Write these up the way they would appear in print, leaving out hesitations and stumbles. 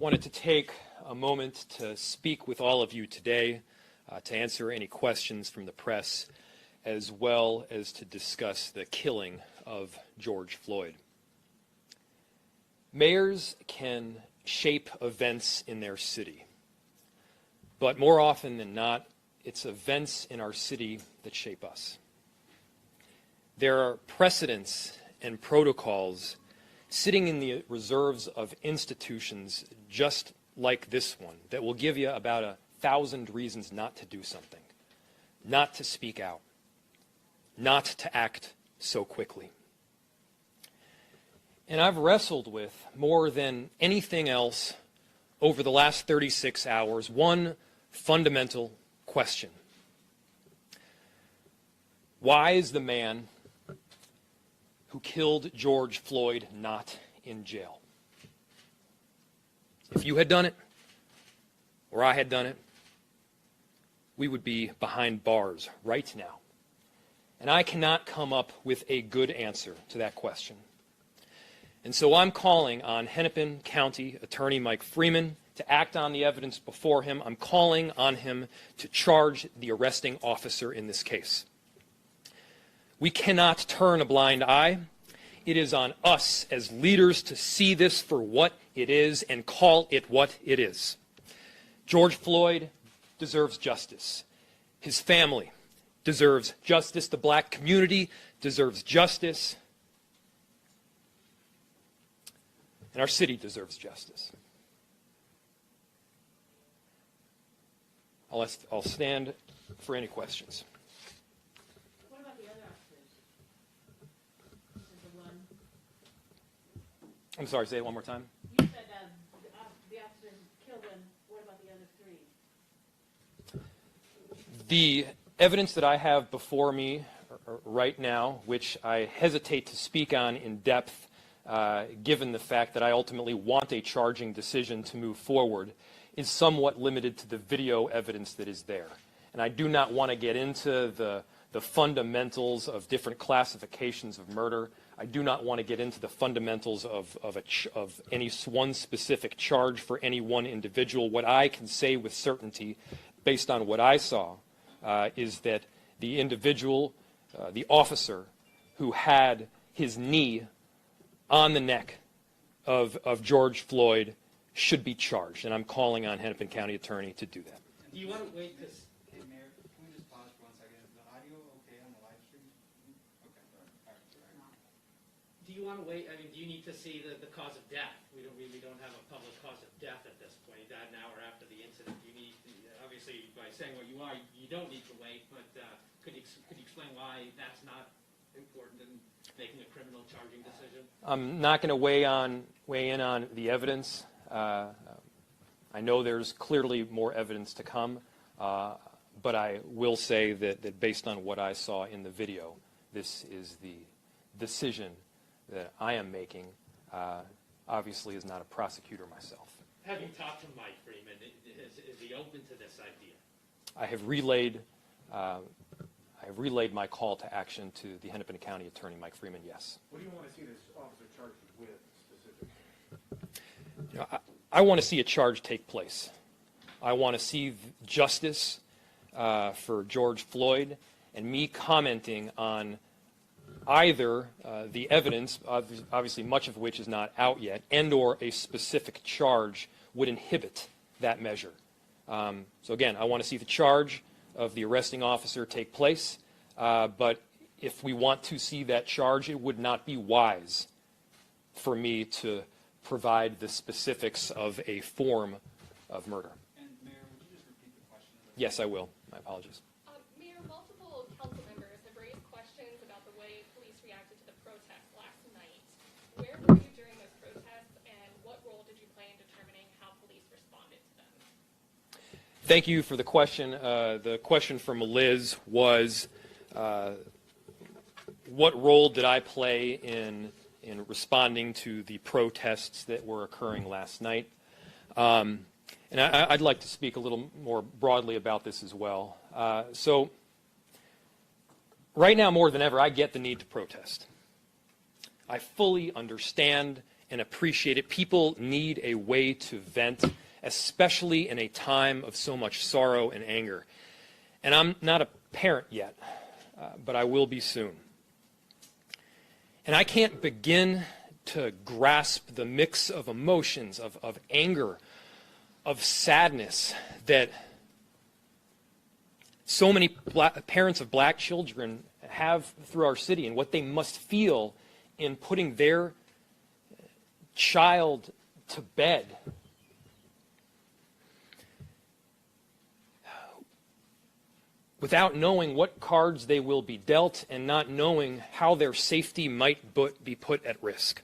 wanted to take a moment to speak with all of you today, to answer any questions from the press, as well as to discuss the killing of George Floyd. Mayors can shape events in their city, but more often than not, it's events in our city that shape us. There are precedents and protocols sitting in the reserves of institutions just like this one that will give you about 1,000 reasons not to do something, not to speak out, not to act so quickly. And I've wrestled with, more than anything else over the last 36 hours, one fundamental question. Why is the man who killed George Floyd not in jail? If you had done it, or I had done it, we would be behind bars right now. And I cannot come up with a good answer to that question. And so I'm calling on Hennepin County Attorney Mike Freeman to act on the evidence before him. I'm calling on him to charge the arresting officer in this case. We cannot turn a blind eye. It is on us as leaders to see this for what it is and call it what it is. George Floyd deserves justice. His family deserves justice. The black community deserves justice. And our city deserves justice. I'll stand for any questions. What about the other officers? The one... I'm sorry, say it one more time. You said the officer killed him. What about the other three? The evidence that I have before me right now, which I hesitate to speak on in depth, given the fact that I ultimately want a charging decision to move forward, is somewhat limited to the video evidence that is there. And I do not want to get into the fundamentals of different classifications of murder. I do not want to get into the fundamentals of any one specific charge for any one individual. What I can say with certainty, based on what I saw, is that the individual, the officer who had his knee on the neck of George Floyd should be charged, and I'm calling on Hennepin County Attorney to do that. Do you want to wait? Because hey, Mayor, can we just pause for 1 second? Is the audio okay on the live stream? Okay. All right. Do you want to wait? I mean, do you need to see the cause of death? We don't have a public cause of death at this point. He died an hour after the incident. You need, obviously, by saying what you are, you don't need to wait. But could you explain why that's not important in making a criminal charging decision? I'm not going to weigh in on the evidence. I know there's clearly more evidence to come, but I will say that based on what I saw in the video, this is the decision that I am making, obviously as not a prosecutor myself. Have you talked to Mike Freeman? Is he open to this idea? I have relayed my call to action to the Hennepin County Attorney, Mike Freeman, yes. What do you want to see this officer charged with specifically? You know, I want to see a charge take place. I want to see justice for George Floyd, and me commenting on either the evidence, obviously much of which is not out yet, and or a specific charge would inhibit that measure. So again, I want to see the charge of the arresting officer take place, but if we want to see that charge, it would not be wise for me to provide the specifics of a form of murder. And Mayor, would you just repeat the question? Yes, I will. My apologies. Mayor, multiple council members have raised questions about the way police reacted to the protests last night. Where were you during those protests, and what role did you play in determining how police responded to them? Thank you for the question. The question from Liz was, what role did I play in responding to the protests that were occurring last night? And I'd like to speak a little more broadly about this as well. So right now, more than ever, I get the need to protest. I fully understand and appreciate it. People need a way to vent, especially in a time of so much sorrow and anger. And I'm not a parent yet, but I will be soon. And I can't begin to grasp the mix of emotions, of anger, of sadness that so many parents of black children have through our city, and what they must feel in putting their child to bed. Without knowing what cards they will be dealt and not knowing how their safety might be put at risk.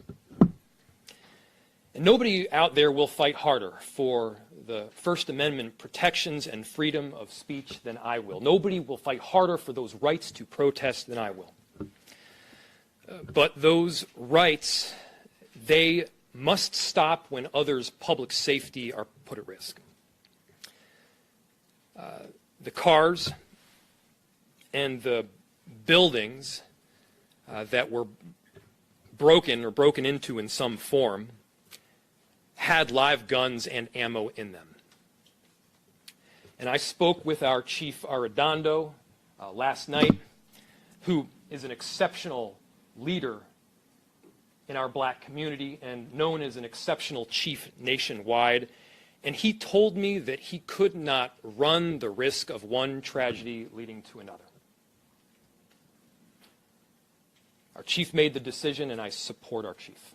And nobody out there will fight harder for the First Amendment protections and freedom of speech than I will. Nobody will fight harder for those rights to protest than I will. But those rights, they must stop when others' public safety are put at risk. The cars and the buildings that were broken or broken into in some form had live guns and ammo in them. And I spoke with our Chief Arredondo last night, who is an exceptional leader in our black community and known as an exceptional chief nationwide. And he told me that he could not run the risk of one tragedy leading to another. Our chief made the decision, and I support our chief.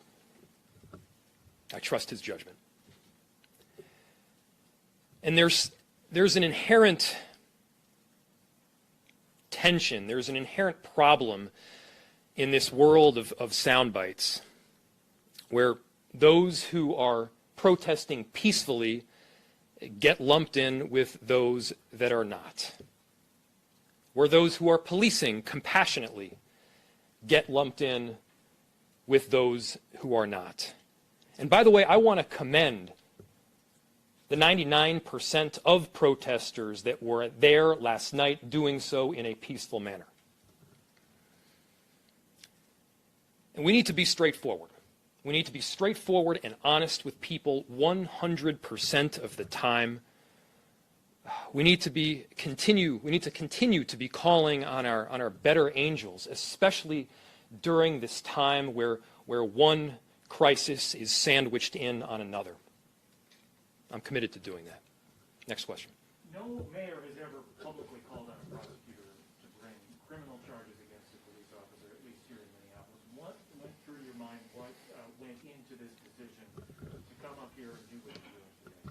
I trust his judgment. And there's an inherent tension, there's an inherent problem in this world of sound bites, where those who are protesting peacefully get lumped in with those that are not, where those who are policing compassionately get lumped in with those who are not. And by the way, I want to commend the 99% of protesters that were there last night doing so in a peaceful manner. And we need to be straightforward. We need to be straightforward and honest with people 100% of the time. We need to continue to be calling on our better angels, especially during this time where one crisis is sandwiched in on another. I'm committed to doing that. Next question. No mayor has ever publicly called on a prosecutor to bring criminal charges against a police officer, at least here in Minneapolis. What went through your mind? What went into this decision to come up here and do what you're doing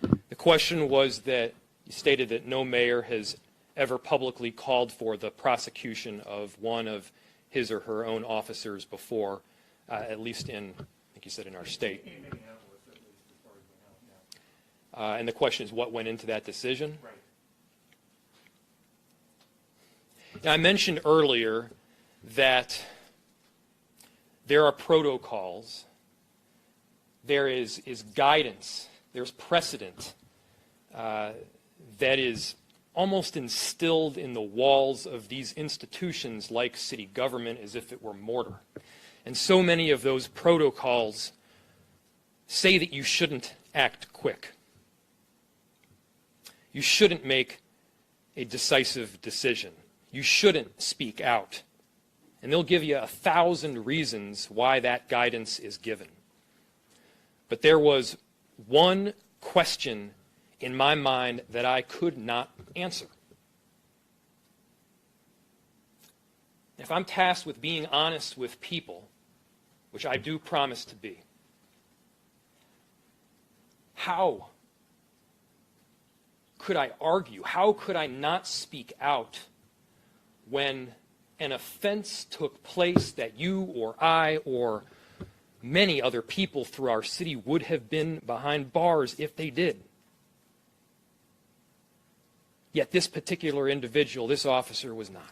today? The question was that you stated that no mayor has ever publicly called for the prosecution of one of his or her own officers before, at least in, I think you said in our state. In Minneapolis, at least, as far as we know, yeah. And the question is, what went into that decision? Right. Now, I mentioned earlier that there are protocols, there is guidance, there's precedent that is almost instilled in the walls of these institutions like city government as if it were mortar. And so many of those protocols say that you shouldn't act quick. You shouldn't make a decisive decision. You shouldn't speak out. And they'll give you 1,000 reasons why that guidance is given. But there was one question in my mind that I could not answer. If I'm tasked with being honest with people, which I do promise to be, how could I argue? How could I not speak out when an offense took place that you or I or many other people through our city would have been behind bars if they did? Yet this particular individual, this officer, was not.